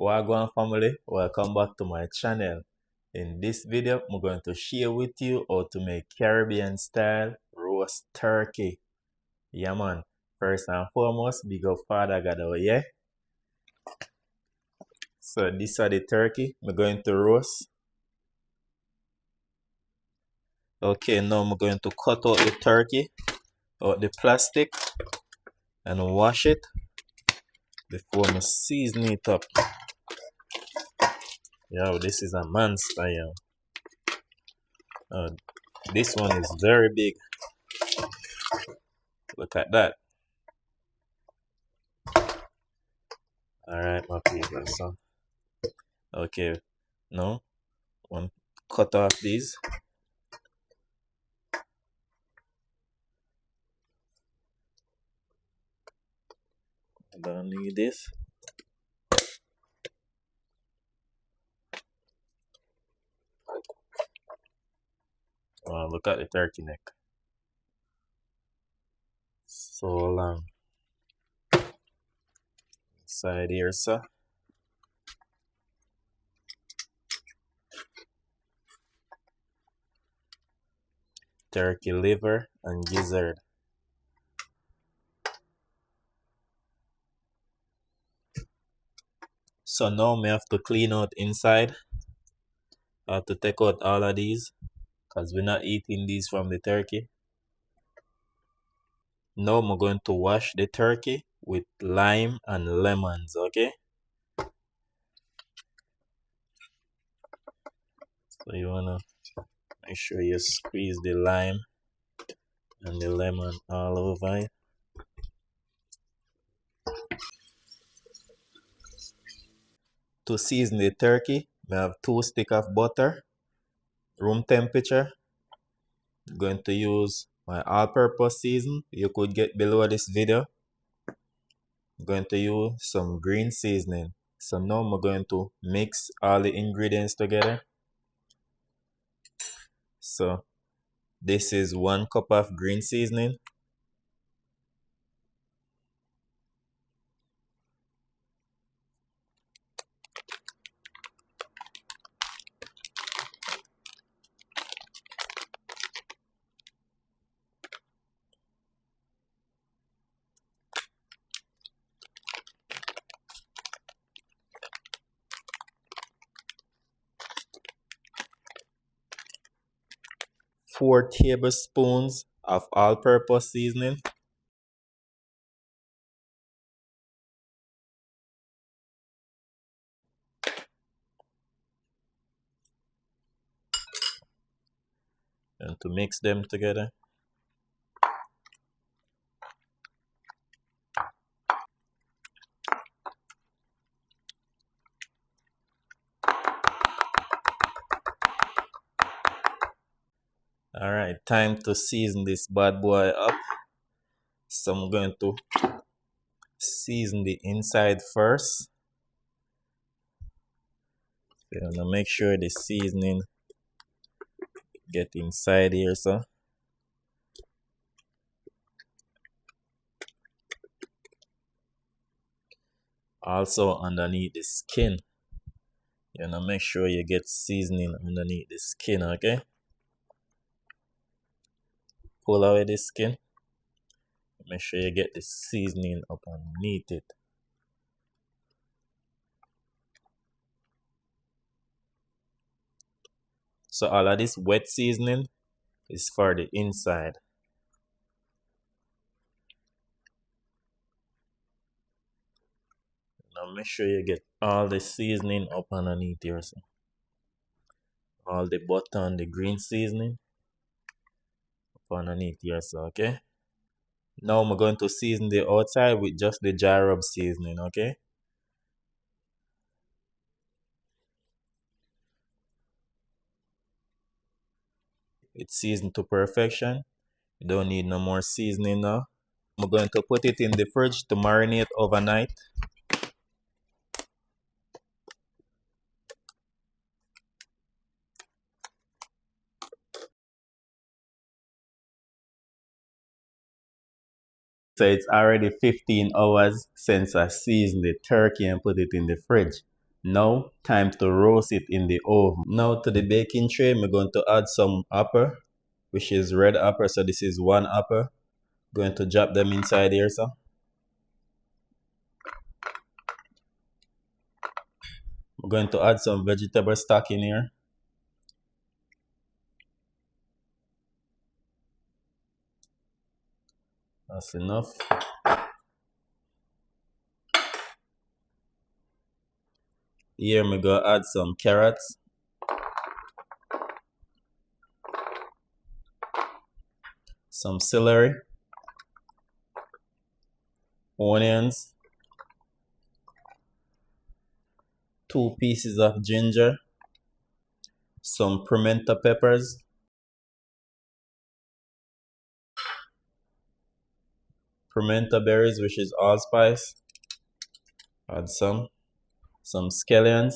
Wagwan family, welcome back to my channel. In this video, I'm going to share with you how to make Caribbean style roast turkey. Yeah man, first and foremost, big up Father God over here. So these are the turkey I'm going to roast. Okay, now I'm going to cut out the turkey, out the plastic, and wash it before I season it up. Yo, this is a monster, yo. This one is very big. Look at that. Alright, my people. So, okay, now, one cut off these. I don't need this. Oh, look at the turkey neck. So long. Side here, sir. Turkey liver and gizzard. So now we have to clean out inside. I have to take out all of these because we're not eating these from the turkey. Now I'm going to wash the turkey with lime and lemons, okay? So you wanna make sure you squeeze the lime and the lemon all over it. To season the turkey, I have 2 sticks of butter, room temperature. I'm going to use my all-purpose season. You could get below this video. I'm going to use some green seasoning. So now I'm going to mix all the ingredients together. So this is 1 cup of green seasoning. Four tablespoons of all-purpose seasoning. And to mix them together. Alright, time to season this bad boy up. So I'm going to season the inside first. You want to make sure the seasoning get inside here, so. Also underneath the skin. You want to make sure you get seasoning underneath the skin, okay? Pull away the skin. Make sure you get the seasoning up underneath it. So all of this wet seasoning is for the inside. Now make sure you get all the seasoning up underneath here. So. All the butter and the green seasoning up underneath here, so okay? Now I'm going to season the outside with just the dry rub seasoning, okay? It's seasoned to perfection. You don't need no more seasoning now. I'm going to put it in the fridge to marinate overnight. So it's already 15 hours since I seasoned the turkey and put it in the fridge. Now, time to roast it in the oven. Now to the baking tray, I'm going to add some apple, which is red apple. So this is one apple. Going to drop them inside here, so. I'm going to add some vegetable stock in here. That's enough. Here I'm going to add some carrots, some celery, onions, 2 pieces of ginger, some pimento peppers, pimento berries, which is allspice. Add some scallions,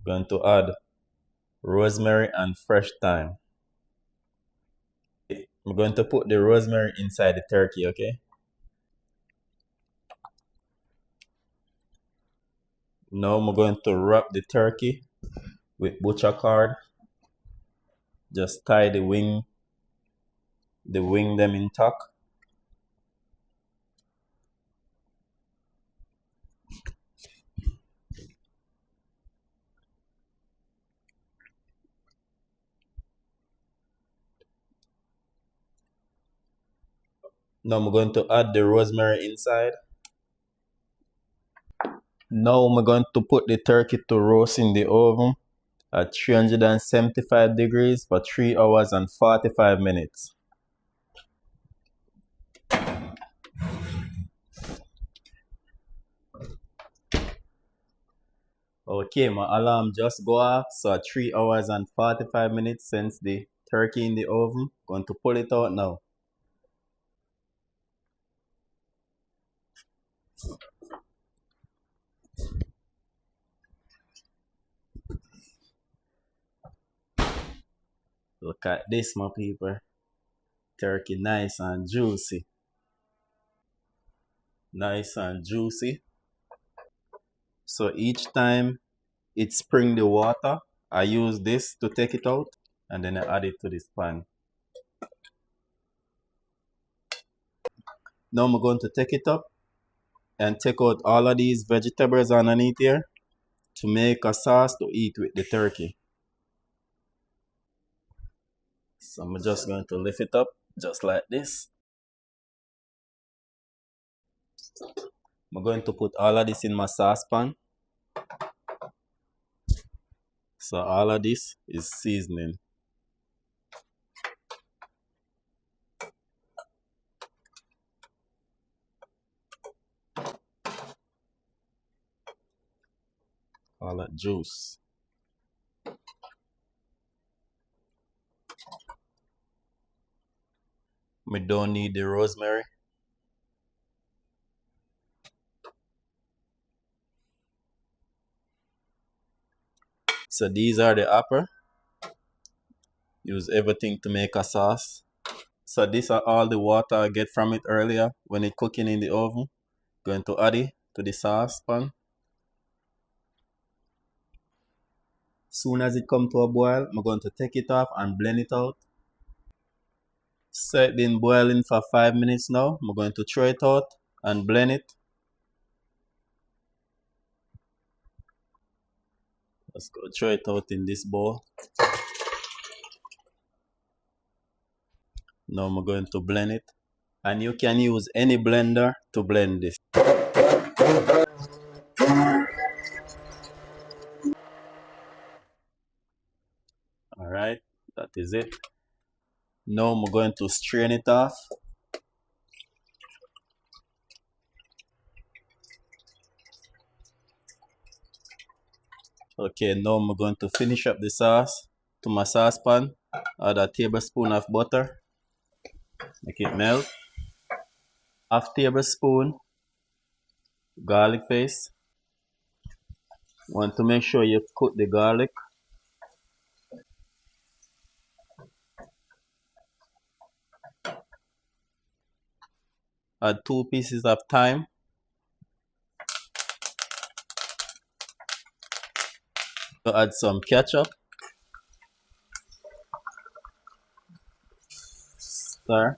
going to add rosemary and fresh thyme. I'm going to put the rosemary inside the turkey, okay? Now I'm going to wrap the turkey with butcher cord. Just tie the wing them intact. Now I'm going to add the rosemary inside. Now I'm going to put the turkey to roast in the oven at 375 degrees for 3 hours and 45 minutes. Okay, my alarm just go off, so at 3 hours and 45 minutes since the turkey in the oven. Going to pull it out now. Look at this, my people. Turkey nice and juicy. Nice and juicy. So each time it spring the water, I use this to take it out and then I add it to this pan. Now I'm going to take it up and take out all of these vegetables underneath here to make a sauce to eat with the turkey. So I'm just going to lift it up just like this. I'm going to put all of this in my saucepan. So all of this is seasoning. All that juice. We don't need the rosemary. So these are the apple. Use everything to make a sauce. So these are all the water I get from it earlier when it cooking in the oven. Going to add it to the saucepan. Soon as it come to a boil, I'm going to take it off and blend it out. So it's been boiling for 5 minutes now. I'm going to throw it out and blend it. Let's go throw it out in this bowl. Now I'm going to blend it. And you can use any blender to blend this. Alright, that is it. Now I'm going to strain it off. Okay, now I'm going to finish up the sauce to my saucepan. Add a tablespoon of butter. Make it melt. Half tablespoon garlic paste. Want to make sure you cook the garlic. Add 2 pieces of thyme. Add some ketchup. Stir.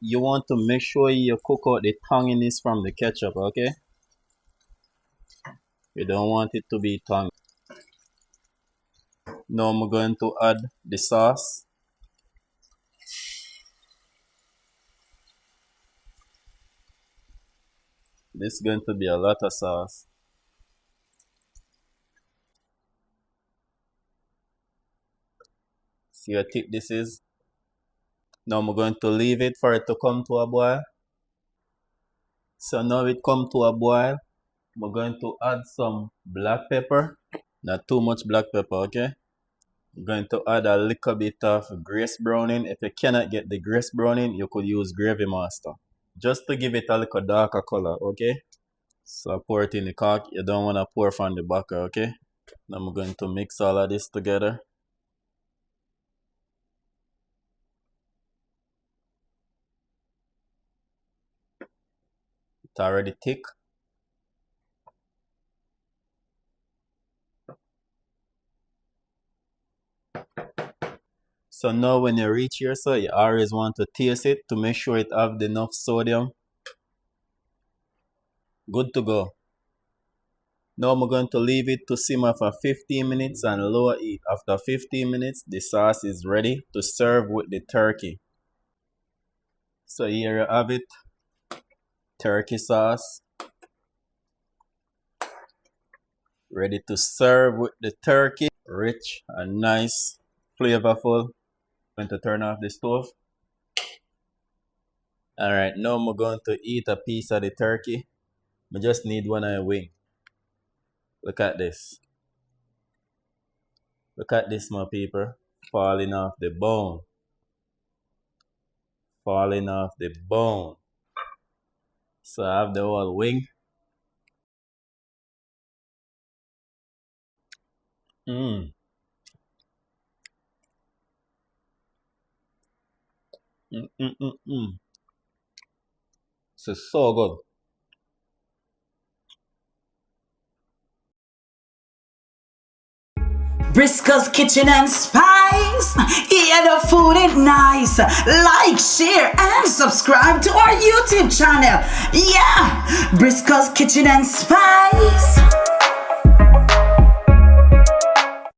You want to make sure you cook out the tanginess from the ketchup, okay? You don't want it to be tangy. Now I'm going to add the sauce. This is going to be a lot of sauce. See how thick this is? Now I'm going to leave it for it to come to a boil. So now it come to a boil. I'm going to add some black pepper. Not too much black pepper, okay? I'm going to add a little bit of grace browning. If you cannot get the grace browning, you could use gravy master. Just to give it a little darker color, okay? So pour it in the cork. You don't want to pour from the back, okay? Now I'm going to mix all of this together. It's already thick. So now when you reach here, so you always want to taste it to make sure it have enough sodium. Good to go. Now I'm going to leave it to simmer for 15 minutes and lower heat. After 15 minutes, the sauce is ready to serve with the turkey. So here you have it. Turkey sauce. Ready to serve with the turkey. Rich and nice, flavorful. I'm going to turn off the stove. Alright, now I'm going to eat a piece of the turkey. I just need one eye wing. Look at this. Look at this, my people. Falling off the bone. Falling off the bone. So I have the whole wing. Mmm. This is so good. Briscoe's Kitchen and Spice. Yeah, the food is nice. Like, share, and subscribe to our YouTube channel. Yeah, Briscoe's Kitchen and Spice.